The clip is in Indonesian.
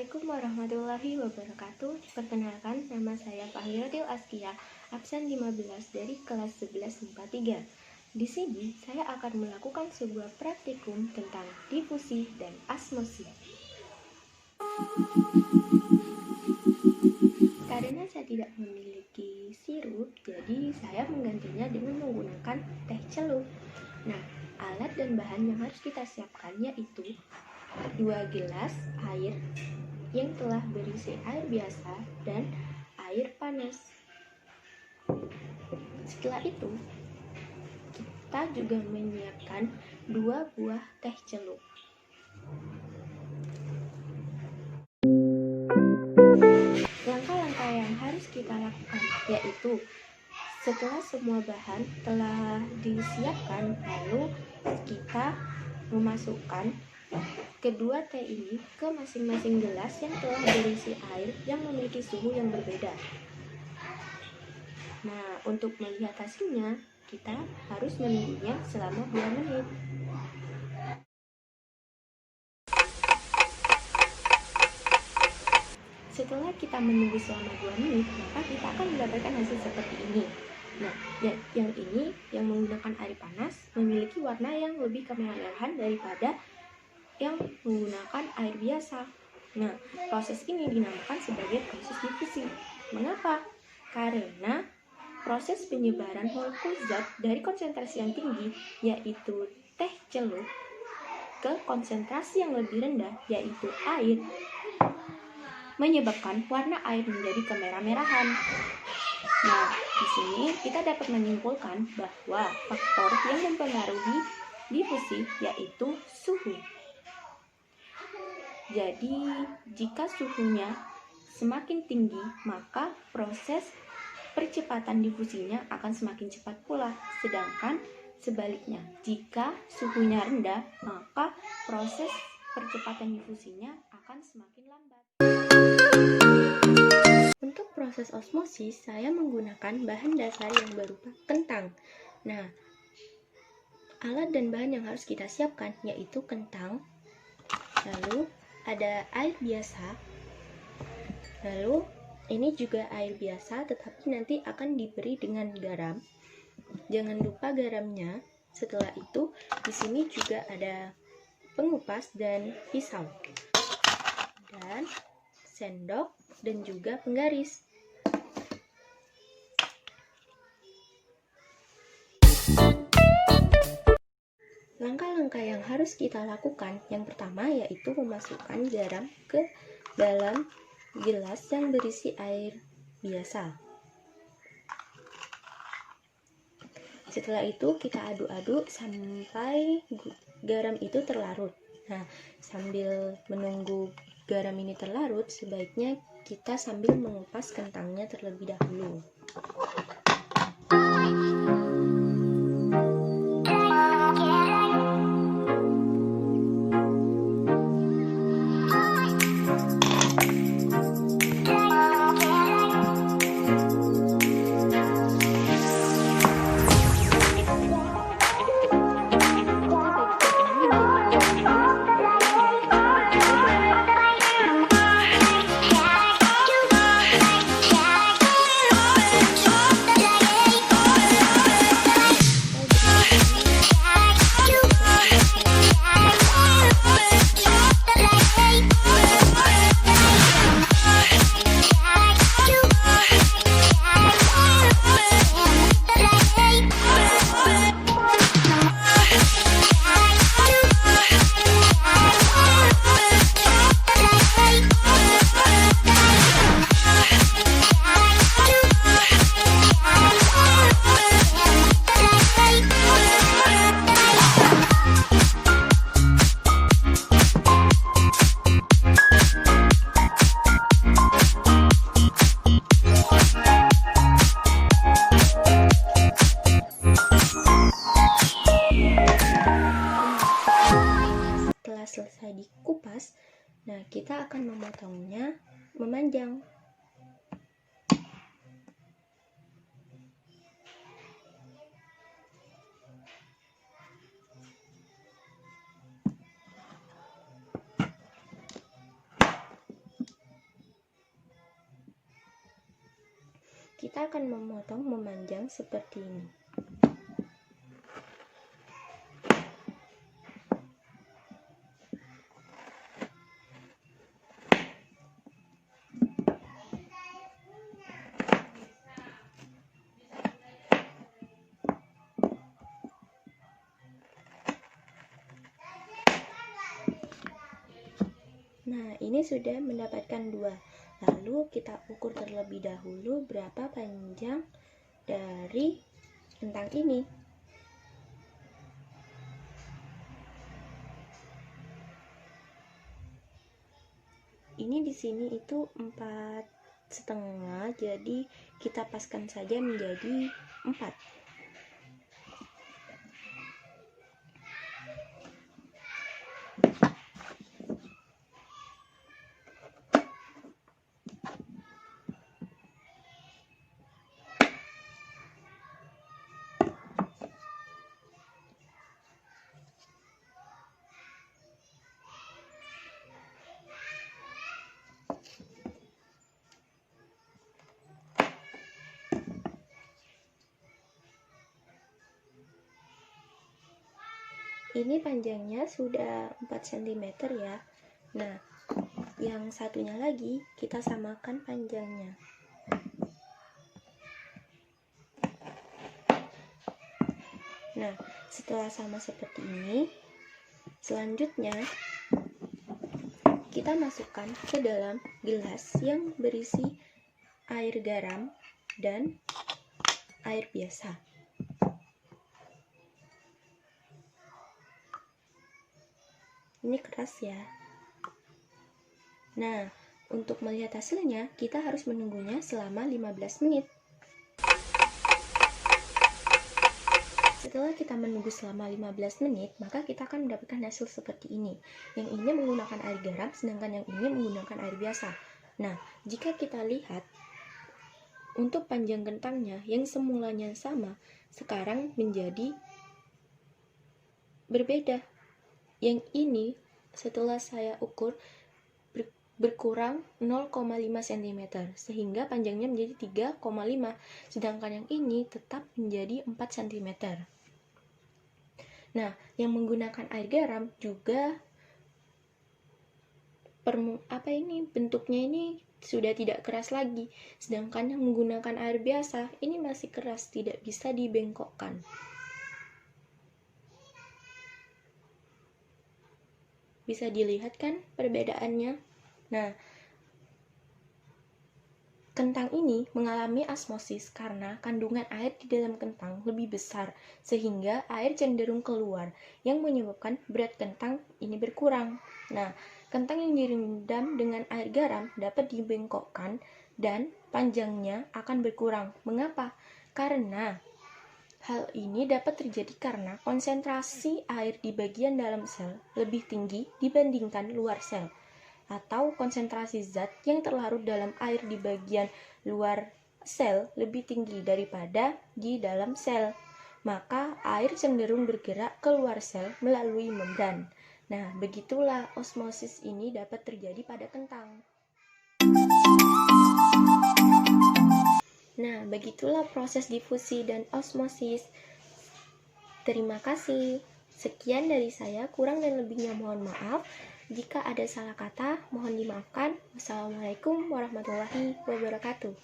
Assalamualaikum warahmatullahi wabarakatuh. Perkenalkan, nama saya Fahriyatil Askia, absen 15 dari kelas 11 MIPA 3. Di sini saya akan melakukan sebuah praktikum tentang difusi dan osmosis. Karena saya tidak memiliki sirup, jadi saya menggantinya dengan menggunakan teh celup. Nah, alat dan bahan yang harus kita siapkan yaitu 2 gelas air yang telah berisi air biasa dan air panas. Setelah itu, kita juga menyiapkan 2 buah teh celup. Langkah-langkah yang harus kita lakukan yaitu setelah semua bahan telah disiapkan, lalu kita memasukkan kedua teh ini ke masing-masing gelas yang telah berisi air yang memiliki suhu yang berbeda. Nah, untuk melihat hasilnya, kita harus menunggunya selama 2 menit. Setelah kita menunggu selama 2 menit, maka kita akan mendapatkan hasil seperti ini. Nah, yang ini yang menggunakan air panas memiliki warna yang lebih kemerahan daripada yang menggunakan air biasa. Nah, proses ini dinamakan sebagai proses difusi. Mengapa? Karena proses penyebaran molekul zat dari konsentrasi yang tinggi, yaitu teh celup, ke konsentrasi yang lebih rendah, yaitu air, menyebabkan warna air menjadi kemerah-merahan. Nah, di sini kita dapat menyimpulkan bahwa faktor yang mempengaruhi difusi yaitu suhu. Jadi, jika suhunya semakin tinggi, maka proses percepatan difusinya akan semakin cepat pula. Sedangkan sebaliknya, jika suhunya rendah, maka proses percepatan difusinya akan semakin lambat. Untuk proses osmosis, saya menggunakan bahan dasar yang berupa kentang. Nah, alat dan bahan yang harus kita siapkan yaitu kentang, lalu ada air biasa, lalu ini juga air biasa tetapi nanti akan diberi dengan garam. Jangan lupa garamnya. Setelah itu, di sini juga ada pengupas dan pisau, dan sendok dan juga penggaris. Langkah-langkah yang harus kita lakukan yang pertama yaitu memasukkan garam ke dalam gelas yang berisi air biasa. Setelah itu kita aduk-aduk sampai garam itu terlarut. Nah, sambil menunggu garam ini terlarut, sebaiknya kita sambil mengupas kentangnya terlebih dahulu. Setelah selesai dikupas, nah kita akan memotongnya memanjang. kita akan memotong memanjang seperti ini. Nah, ini sudah mendapatkan 2. Lalu kita ukur terlebih dahulu berapa panjang dari kentang ini. Ini di sini itu 4,5, jadi kita paskan saja menjadi 4. Ini panjangnya sudah 4 cm ya. Nah, yang satunya lagi kita samakan panjangnya. Nah, setelah sama seperti ini, selanjutnya kita masukkan ke dalam gelas yang berisi air garam dan air biasa. Ini keras ya. Nah, untuk melihat hasilnya, kita harus menunggunya selama 15 menit. Setelah kita menunggu selama 15 menit, maka kita akan mendapatkan hasil seperti ini. Yang ini menggunakan air garam, sedangkan yang ini menggunakan air biasa. Nah, jika kita lihat, untuk panjang kentangnya yang semulanya sama, sekarang menjadi berbeda. Yang ini setelah saya ukur berkurang 0,5 cm sehingga panjangnya menjadi 3,5, sedangkan yang ini tetap menjadi 4 cm. Nah, yang menggunakan air garam juga bentuknya ini sudah tidak keras lagi, sedangkan yang menggunakan air biasa ini masih keras, tidak bisa dibengkokkan. Bisa dilihat kan perbedaannya? Nah, kentang ini mengalami osmosis karena kandungan air di dalam kentang lebih besar, sehingga air cenderung keluar, yang menyebabkan berat kentang ini berkurang. Nah, kentang yang direndam dengan air garam dapat dibengkokkan dan panjangnya akan berkurang. Mengapa? Karena hal ini dapat terjadi karena konsentrasi air di bagian dalam sel lebih tinggi dibandingkan luar sel, atau konsentrasi zat yang terlarut dalam air di bagian luar sel lebih tinggi daripada di dalam sel. Maka air cenderung bergerak keluar sel melalui membran. Nah, begitulah osmosis ini dapat terjadi pada kentang. Nah, begitulah proses difusi dan osmosis. Terima kasih. Sekian dari saya, kurang dan lebihnya mohon maaf. Jika ada salah kata, mohon dimaafkan. Wassalamualaikum warahmatullahi wabarakatuh.